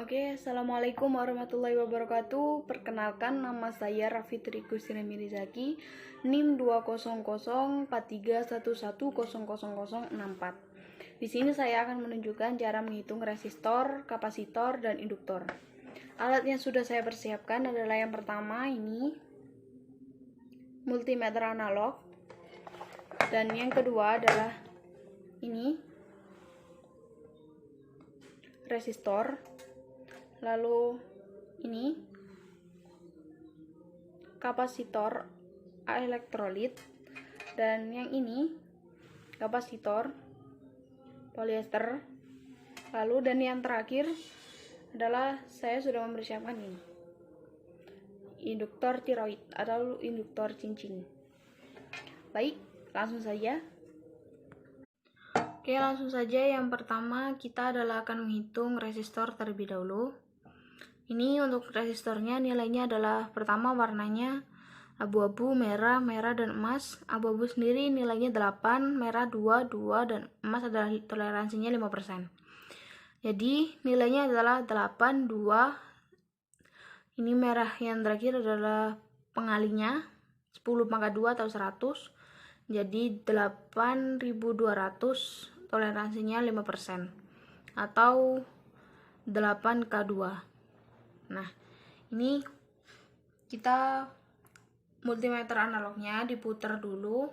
Oke, assalamualaikum warahmatullahi wabarakatuh. Perkenalkan, nama saya Rafitri Kusina Mirizaki, NIM 2004311000064. Di sini saya akan menunjukkan cara menghitung resistor, kapasitor, dan induktor. Alat yang sudah saya persiapkan adalah yang pertama ini multimeter analog, dan yang kedua adalah ini resistor. Lalu ini kapasitor elektrolit, dan yang ini kapasitor polyester. Lalu dan yang terakhir adalah saya sudah mempersiapkan ini induktor tiroid atau induktor cincin. Baik, langsung saja. Oke, langsung saja. Yang pertama kita akan menghitung resistor terlebih dahulu. Ini untuk resistornya nilainya adalah pertama warnanya abu-abu, merah, dan emas. Abu-abu sendiri nilainya 8, merah 2, dan emas adalah toleransinya 5%. Jadi nilainya adalah 8, 2. Ini merah yang terakhir adalah pengalinya 10 pangkat 2 atau 100. Jadi 8200, toleransinya 5% atau 8K2. Nah, ini kita multimeter analognya diputar dulu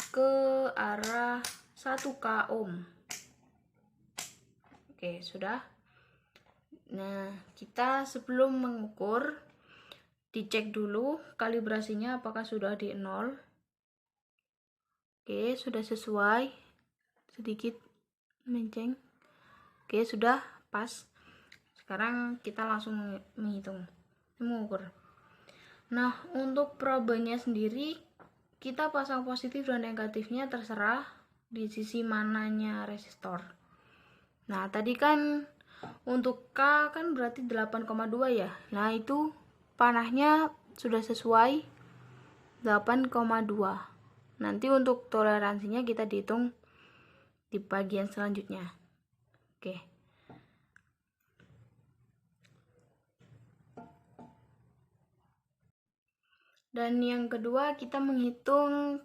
ke arah 1K ohm. Oke, sudah. Nah, kita sebelum mengukur dicek dulu kalibrasinya apakah sudah di 0. Oke, sudah sesuai, sedikit menceng. Oke, sudah pas. Sekarang kita langsung mengukur. Nah, untuk probenya sendiri kita pasang positif dan negatifnya terserah di sisi mananya resistor. Nah, tadi kan untuk K kan berarti 8,2 ya. Nah, itu panahnya sudah sesuai 8,2. Nanti untuk toleransinya kita dihitung di bagian selanjutnya. Oke. Dan yang kedua kita menghitung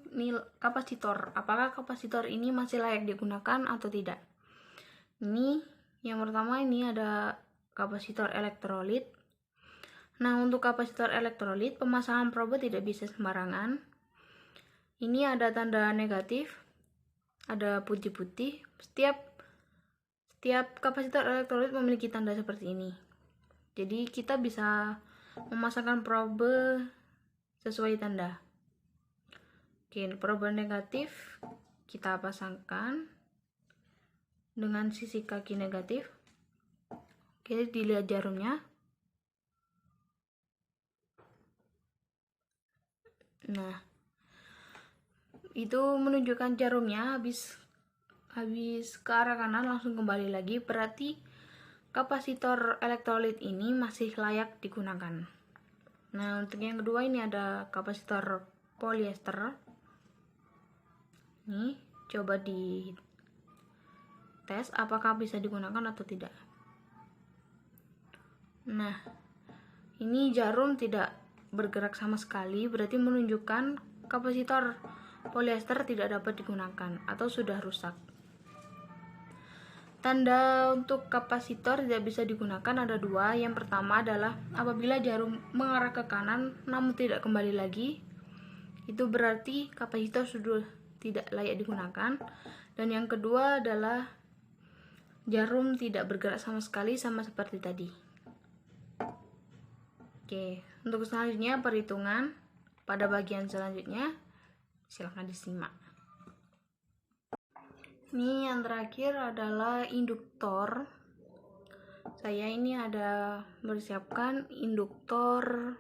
kapasitor. Apakah kapasitor ini masih layak digunakan atau tidak? Ini yang pertama, ini ada kapasitor elektrolit. Nah, untuk kapasitor elektrolit pemasangan probe tidak bisa sembarangan. Ini ada tanda negatif, ada putih-putih. Setiap kapasitor elektrolit memiliki tanda seperti ini. Jadi kita bisa memasangkan probe sesuai tanda. Oke, probe negatif kita pasangkan dengan sisi kaki negatif. Oke, dilihat jarumnya. Nah, itu menunjukkan jarumnya habis ke arah kanan langsung kembali lagi, berarti kapasitor elektrolit ini masih layak digunakan. Nah, untuk yang kedua ini ada kapasitor polyester. Nih, coba di tes apakah bisa digunakan atau tidak. Nah, ini jarum tidak bergerak sama sekali, berarti menunjukkan kapasitor polyester tidak dapat digunakan atau sudah rusak. Tanda untuk kapasitor tidak bisa digunakan ada dua. Yang pertama adalah apabila jarum mengarah ke kanan namun tidak kembali lagi, itu berarti kapasitor sudah tidak layak digunakan. Dan yang kedua adalah jarum tidak bergerak sama sekali, sama seperti tadi. Oke, untuk selanjutnya perhitungan pada bagian selanjutnya silahkan disimak. Ini yang terakhir adalah induktor. Saya ini ada mempersiapkan induktor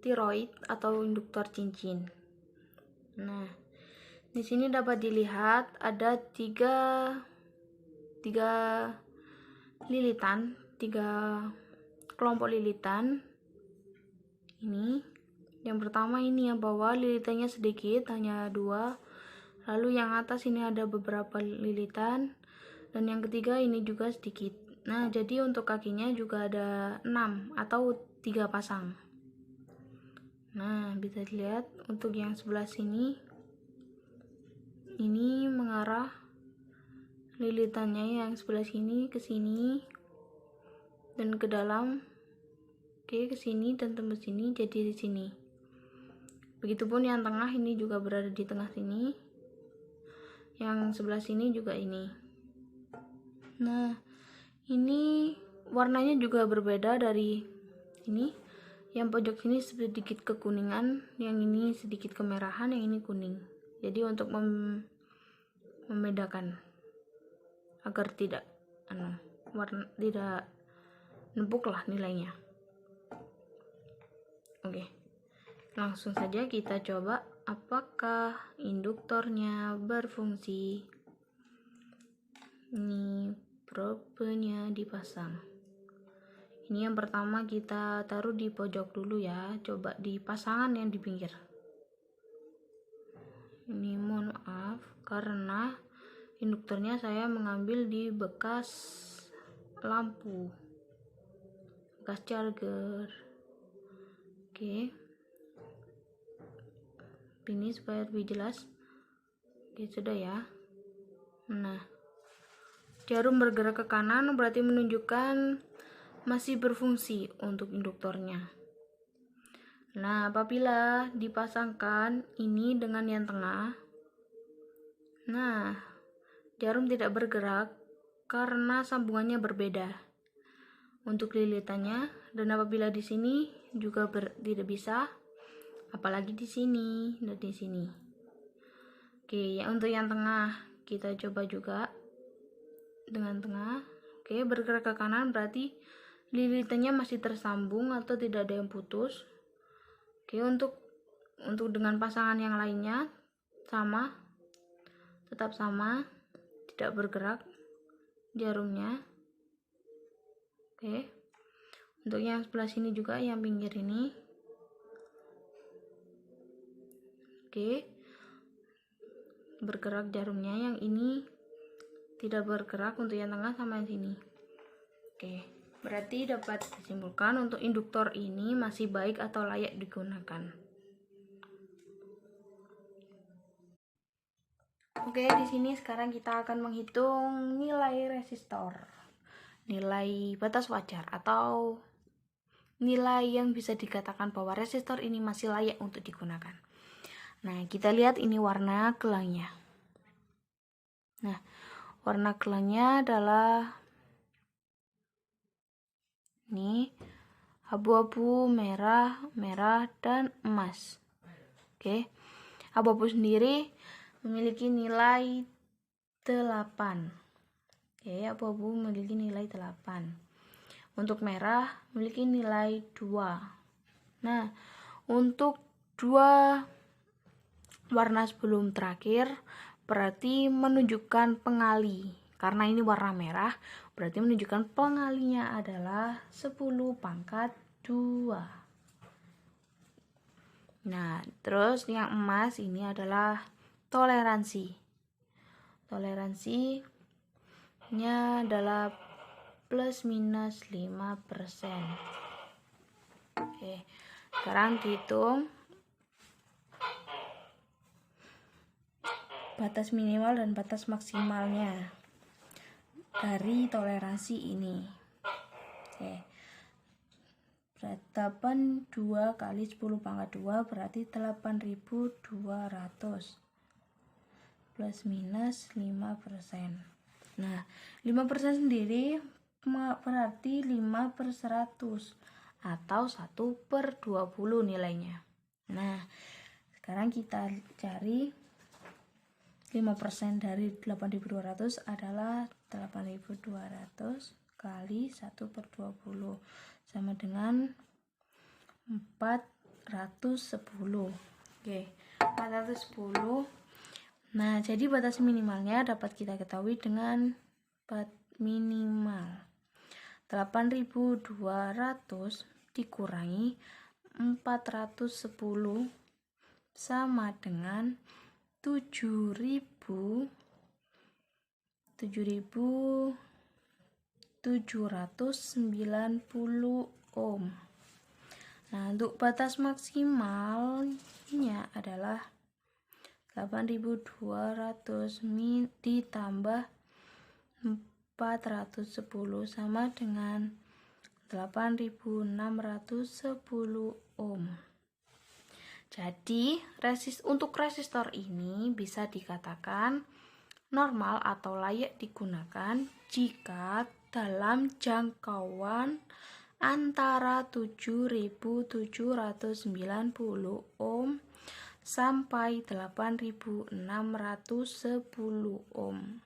tiroid atau induktor cincin. Nah, di sini dapat dilihat ada tiga lilitan, 3 kelompok lilitan. Ini yang pertama, ini yang bawah lilitannya sedikit, hanya 2. Lalu yang atas ini ada beberapa lilitan, dan yang ketiga ini juga sedikit. Nah, jadi untuk kakinya juga ada 6 atau 3 pasang. Nah, bisa dilihat untuk yang sebelah sini ini mengarah lilitannya, yang sebelah sini ke sini dan ke dalam. Oke, ke sini dan tembus sini, jadi di sini. Begitupun yang tengah ini juga berada di tengah sini. Yang sebelah sini juga ini. Nah, ini warnanya juga berbeda dari ini. Yang pojok sini sedikit kekuningan, yang ini sedikit kemerahan, yang ini kuning. Jadi untuk membedakan agar tidak warna tidak nempuk lah nilainya. Oke, langsung saja kita coba apakah induktornya berfungsi. Ini probenya dipasang. Ini yang pertama kita taruh di pojok dulu ya, coba di pasangan yang di pinggir. Ini mohon maaf karena induktornya saya mengambil di bekas lampu, bekas charger. Oke, ini supaya lebih jelas. Oke, sudah ya. Nah, jarum bergerak ke kanan berarti menunjukkan masih berfungsi untuk induktornya. Nah, apabila dipasangkan ini dengan yang tengah, nah, jarum tidak bergerak karena sambungannya berbeda untuk lilitannya, dan apabila di sini juga tidak bisa, apalagi di sini dan di sini. Oke, ya untuk yang tengah kita coba juga dengan tengah. Oke, bergerak ke kanan berarti lilitannya masih tersambung atau tidak ada yang putus. Oke, untuk dengan pasangan yang lainnya sama, tetap sama, tidak bergerak jarumnya. Oke, untuk yang sebelah sini juga, yang pinggir ini. Oke, bergerak jarumnya, yang ini tidak bergerak untuk yang tengah sama yang sini. Oke, berarti dapat disimpulkan untuk induktor ini masih baik atau layak digunakan. Oke, di sini sekarang kita akan menghitung nilai resistor, nilai batas wajar atau nilai yang bisa dikatakan bahwa resistor ini masih layak untuk digunakan. Nah, kita lihat ini warna gelangnya. Nah, warna gelangnya adalah ini abu-abu, merah, dan emas. Oke, abu-abu sendiri memiliki nilai 8. Oke, abu-abu memiliki nilai 8. Untuk merah memiliki nilai 2. Nah, untuk dua warna sebelum terakhir berarti menunjukkan pengali. Karena ini warna merah, berarti menunjukkan pengalinya adalah 10⁻². Nah, terus yang emas ini adalah toleransi. Toleransinya adalah plus minus 5%. Oke, sekarang dihitung batas minimal dan batas maksimalnya dari toleransi ini. Oke, 82 kali 10⁻² berarti 8.200 plus minus 5%. Nah, 5% sendiri berarti 5/100 atau 1/20 nilainya. Nah, sekarang kita cari 5% dari 8.200 adalah 8.200 kali 1/20 sama dengan 410. Oke, 410. Nah, jadi batas minimalnya dapat kita ketahui dengan minimal 8.200 dikurangi 410 sama dengan 7.700 790 ohm. Nah, untuk batas maksimalnya adalah 8200 ditambah 410 sama dengan 8610 ohm. Jadi, untuk resistor ini bisa dikatakan normal atau layak digunakan jika dalam jangkauan antara 7790 ohm sampai 8610 ohm.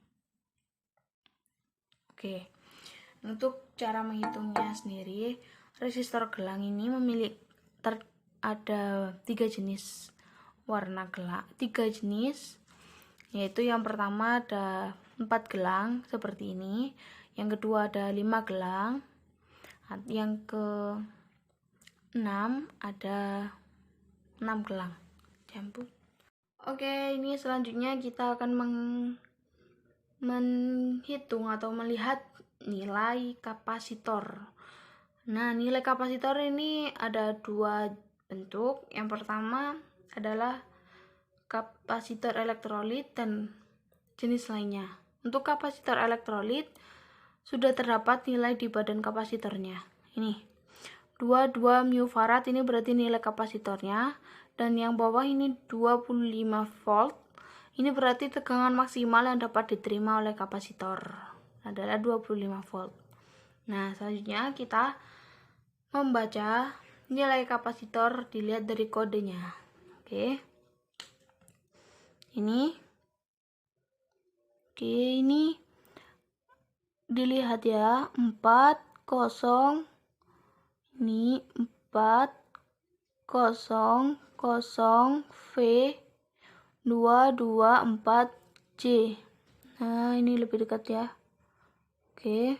Oke, untuk cara menghitungnya sendiri, resistor gelang ini memiliki ada 3 jenis warna gelang, 3 jenis, yaitu yang pertama ada 4 gelang seperti ini, yang kedua ada 5 gelang, yang ke-6 ada 6 gelang. Oke, ini selanjutnya kita akan menghitung atau melihat nilai kapasitor. Nah, nilai kapasitor ini ada 2 bentuk. Yang pertama adalah kapasitor elektrolit dan jenis lainnya. Untuk kapasitor elektrolit sudah terdapat nilai di badan kapasitornya. Ini 22 μF, ini berarti nilai kapasitornya, dan yang bawah ini 25 volt. Ini berarti tegangan maksimal yang dapat diterima oleh kapasitor adalah 25 volt. Nah, selanjutnya kita membaca nilai kapasitor dilihat dari kodenya. Oke. Ini dilihat ya, 40, ini 400 V 224J. Nah, ini lebih dekat ya. Oke.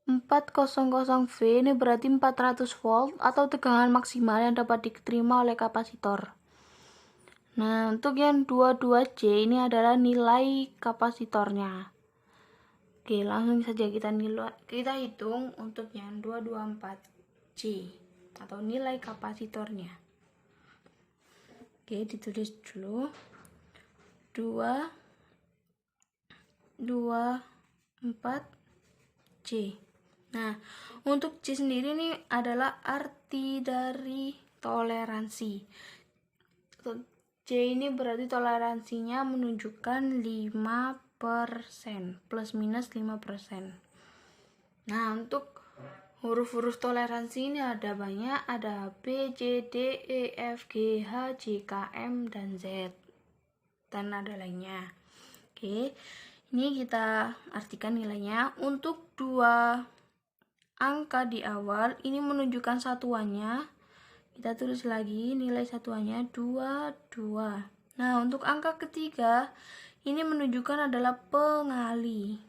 400 V ini berarti 400 volt atau tegangan maksimal yang dapat diterima oleh kapasitor. Nah, untuk yang 22J ini adalah nilai kapasitornya. Oke, langsung saja kita hitung untuk yang 224J atau nilai kapasitornya. Oke, ditulis dulu 224J. Nah, untuk C sendiri ini adalah arti dari toleransi. C ini berarti toleransinya menunjukkan 5%, plus minus 5%. Nah, untuk huruf-huruf toleransi ini ada banyak, ada B, C, D, E, F, G, H, J, K, M, dan Z, dan ada lainnya. Oke, ini kita artikan nilainya. Untuk 2 angka di awal ini menunjukkan satuannya, kita tulis lagi nilai satuannya 22. Nah, untuk angka ketiga ini menunjukkan adalah pengali.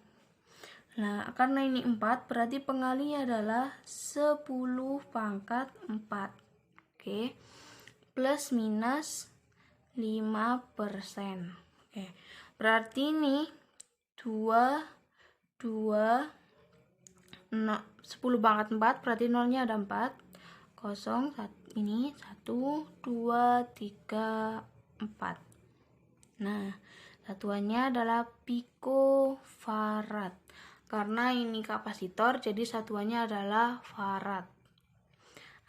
Nah, karena ini 4 berarti pengalinya adalah 10 pangkat 4. Oke, plus minus 5%. Oke, berarti ini 10 pangkat 4 berarti nolnya ada 4, 0, ini 1, 2, 3, 4. Nah, satuannya adalah pikofarad. Karena ini kapasitor, jadi satuannya adalah farad.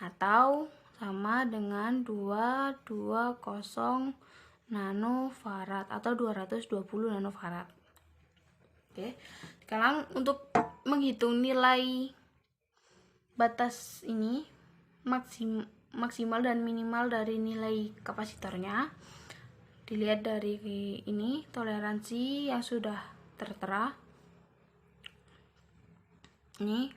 Atau sama dengan 220 nanofarad atau 220 nanofarad. Oke, sekarang untuk menghitung nilai batas ini maksimal dan minimal dari nilai kapasitornya, dilihat dari ini toleransi yang sudah tertera. Ini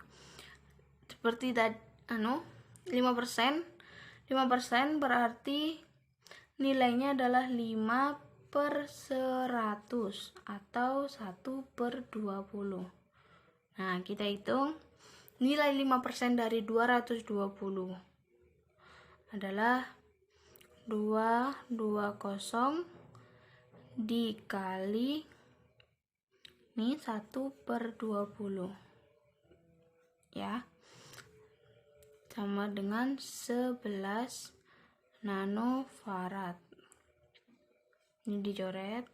seperti tadi 5%. 5% berarti nilainya adalah 5/100 atau 1/20. Nah, kita hitung nilai 5% dari 220 adalah 220 dikali Ini 1/20 ya, sama dengan 11 nanofarad. Ini dicoret,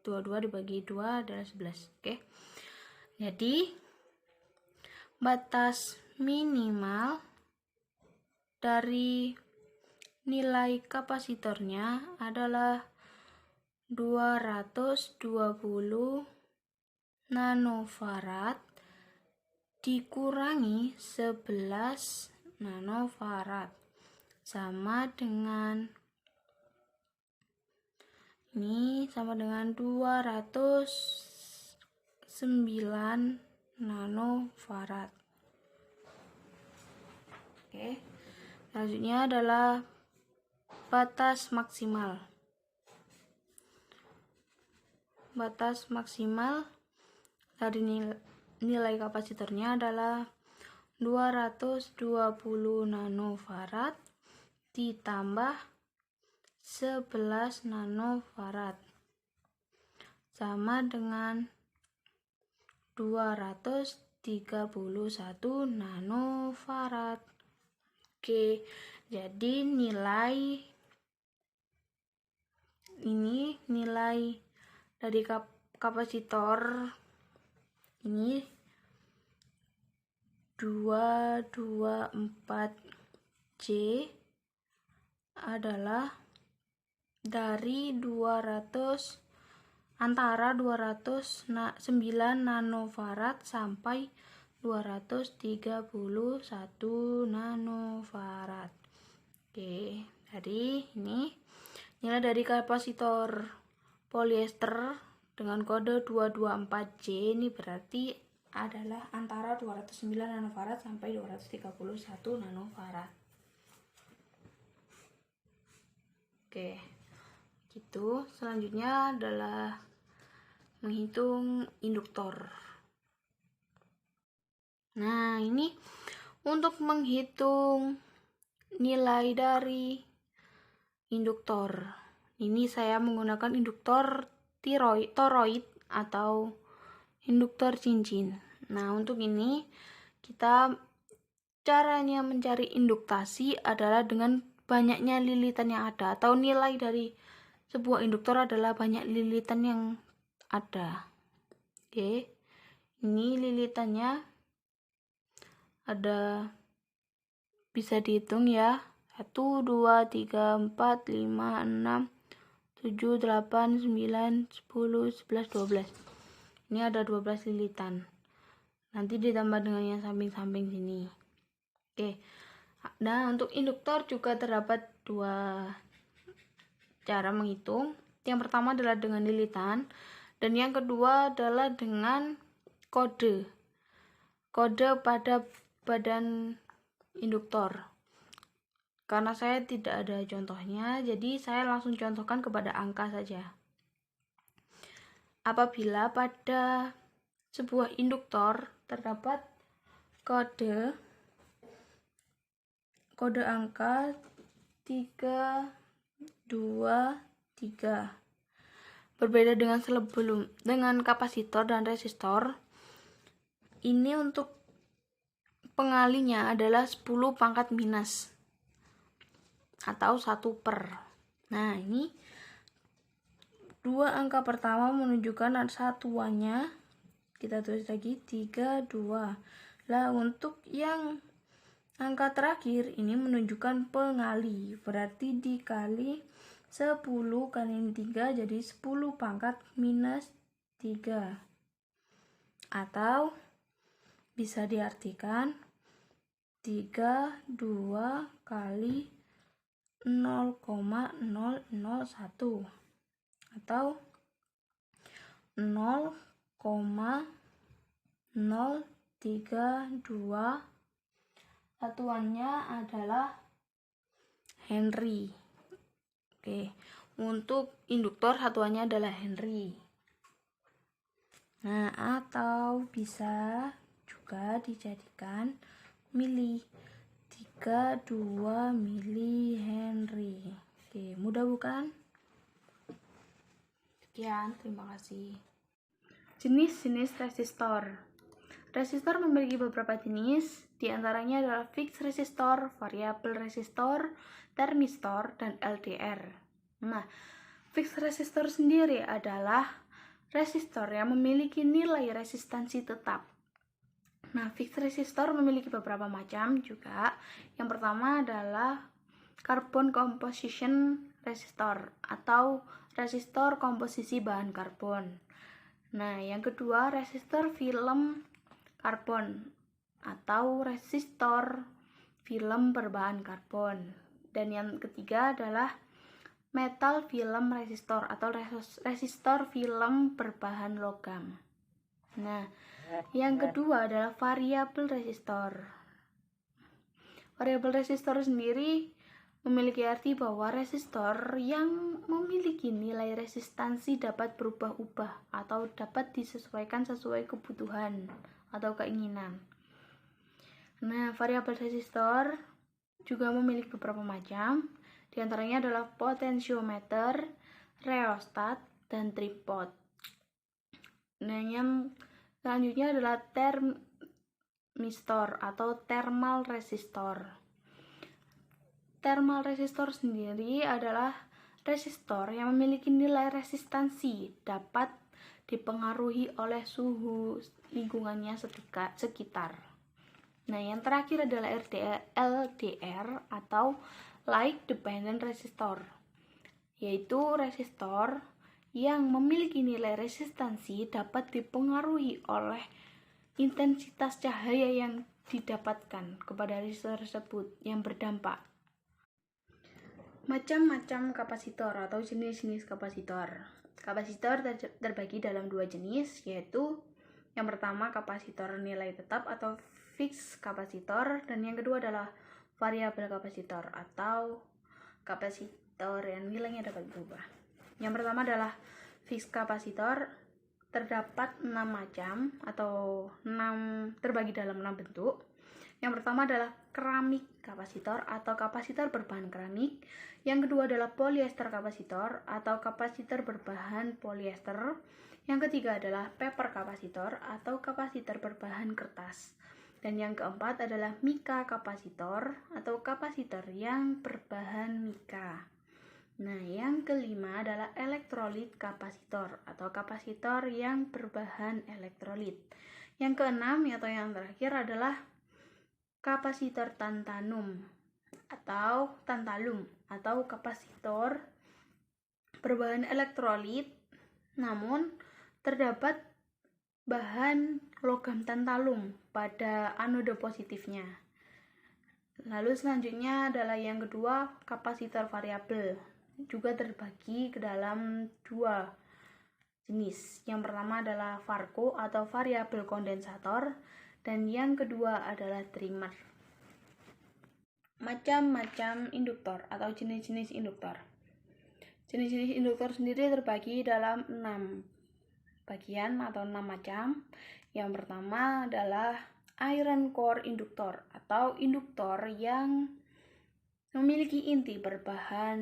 dua dibagi 2 adalah 11. Oke. Jadi batas minimal dari nilai kapasitornya adalah 220 nanofarad dikurangi 11 nanofarad sama dengan 209 nanofarad. Oke. Selanjutnya adalah batas maksimal. Batas maksimal dari nilai kapasitornya adalah 220 nanofarad ditambah 11 nanofarad sama dengan 231 nanofarad. Oke, jadi nilai dari kapasitor ini 224J adalah dari antara 209 nanofarad sampai 231 nanofarad. Oke, jadi ini nilai dari kapasitor polyester dengan kode 224J ini berarti adalah antara 209 nanofarad sampai 231 nanofarad. Oke, gitu. Selanjutnya adalah menghitung induktor. Nah, ini untuk menghitung nilai dari induktor. Ini saya menggunakan induktor toroid atau induktor cincin. Nah, untuk ini caranya mencari induktasi adalah dengan banyaknya lilitan yang ada, atau nilai dari sebuah induktor adalah banyak lilitan yang ada. Oke. Ini lilitannya ada, bisa dihitung ya. 1 2 3 4 5 6 7 8 9 10 11 12. Ini ada 12 lilitan. Nanti ditambah dengan yang samping-samping sini. Oke. Nah, untuk induktor juga terdapat dua cara menghitung. Yang pertama adalah dengan lilitan, dan yang kedua adalah dengan kode pada badan induktor. Karena saya tidak ada contohnya, jadi saya langsung contohkan kepada angka saja. Apabila pada sebuah induktor terdapat kode angka 3, 2, 3. Berbeda dengan kapasitor dan resistor. Ini untuk pengalinya adalah 10 pangkat minus atau 1/. Nah, ini dua angka pertama menunjukkan satuannya. Kita tulis lagi 3, 2. Lah, untuk yang angka terakhir ini menunjukkan pengali, berarti dikali 10 kali 3 jadi 10 pangkat minus 3. Atau bisa diartikan 32 kali 0,001 atau 0,032. Satuannya adalah Henry. Oke, untuk induktor satuannya adalah Henry. Nah, atau bisa juga dijadikan mili. 32 mili Henry. Oke, mudah bukan? Sekian, terima kasih. Jenis-jenis resistor. Resistor memiliki beberapa jenis, diantaranya adalah fixed resistor, variabel resistor, termistor, dan LDR. Nah, fixed resistor sendiri adalah resistor yang memiliki nilai resistansi tetap. Nah, fixed resistor memiliki beberapa macam juga. Yang pertama adalah carbon composition resistor atau resistor komposisi bahan karbon. Nah, yang kedua resistor film karbon atau resistor film berbahan karbon. Dan yang ketiga adalah metal film resistor atau resistor film berbahan logam. Nah, yang kedua adalah variabel resistor. Variabel resistor sendiri memiliki arti bahwa resistor yang memiliki nilai resistansi dapat berubah-ubah atau dapat disesuaikan sesuai kebutuhan atau keinginan. Nah, variabel resistor juga memiliki beberapa macam. Di antaranya adalah potentiometer, rheostat, dan tripod. Nah, yang selanjutnya adalah termistor atau thermal resistor. Thermal resistor sendiri adalah resistor yang memiliki nilai resistansi dapat dipengaruhi oleh suhu lingkungannya sekitar. Nah, yang terakhir adalah LDR atau light dependent resistor, yaitu resistor yang memiliki nilai resistansi dapat dipengaruhi oleh intensitas cahaya yang didapatkan kepada resistor tersebut yang berdampak. Macam-macam kapasitor atau jenis-jenis kapasitor. Kapasitor terbagi dalam dua jenis, yaitu yang pertama kapasitor nilai tetap atau fixed kapasitor, dan yang kedua adalah variabel kapasitor atau kapasitor yang nilainya dapat berubah. Yang pertama adalah fixed kapasitor. Terdapat 6 macam atau terbagi dalam 6 bentuk. Yang pertama adalah keramik kapasitor atau kapasitor berbahan keramik. Yang kedua adalah polyester kapasitor atau kapasitor berbahan polyester. Yang ketiga adalah paper kapasitor atau kapasitor berbahan kertas. Dan yang keempat adalah mika kapasitor atau kapasitor yang berbahan mika. Nah, yang kelima adalah elektrolit kapasitor atau kapasitor yang berbahan elektrolit. Yang keenam atau yang terakhir adalah kapasitor tantalum atau kapasitor berbahan elektrolit namun terdapat bahan logam tantalum pada anoda positifnya. Lalu selanjutnya adalah yang kedua kapasitor variabel, juga terbagi ke dalam dua jenis. Yang pertama adalah varco atau variabel kondensator, dan yang kedua adalah trimmer. Macam-macam induktor atau jenis-jenis induktor. Jenis-jenis induktor sendiri terbagi dalam 6 bagian atau 6 macam. Yang pertama adalah iron core induktor atau induktor yang memiliki inti berbahan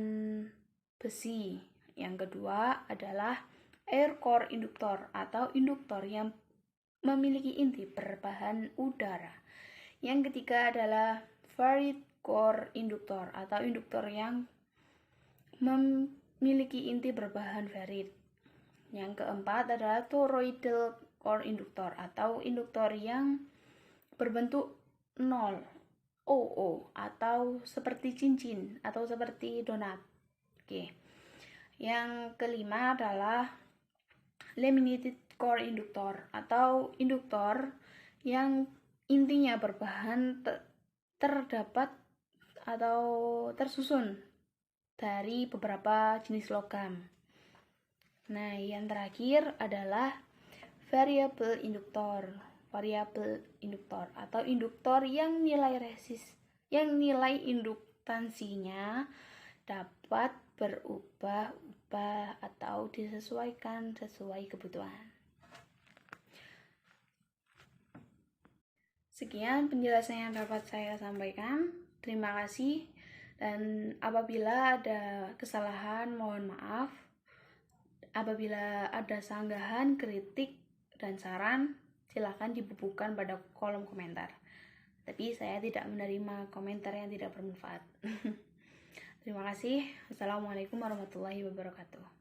besi. Yang kedua adalah air core induktor atau induktor yang memiliki inti berbahan udara. Yang ketiga adalah ferrite core induktor atau induktor yang memiliki inti berbahan ferrit. Yang keempat adalah toroidal core induktor atau induktor yang berbentuk 0 OO atau seperti cincin atau seperti donat. Oke. Yang kelima adalah laminated core induktor atau induktor yang intinya berbahan terdapat atau tersusun dari beberapa jenis logam. Nah, yang terakhir adalah variabel induktor atau induktor yang nilai induktansinya dapat berubah-ubah atau disesuaikan sesuai kebutuhan. Sekian penjelasan yang dapat saya sampaikan. Terima kasih, dan apabila ada kesalahan mohon maaf. Apabila ada sanggahan, kritik, dan saran silahkan dibubuhkan pada kolom komentar. Tapi saya tidak menerima komentar yang tidak bermanfaat. Terima kasih. Wassalamualaikum warahmatullahi wabarakatuh.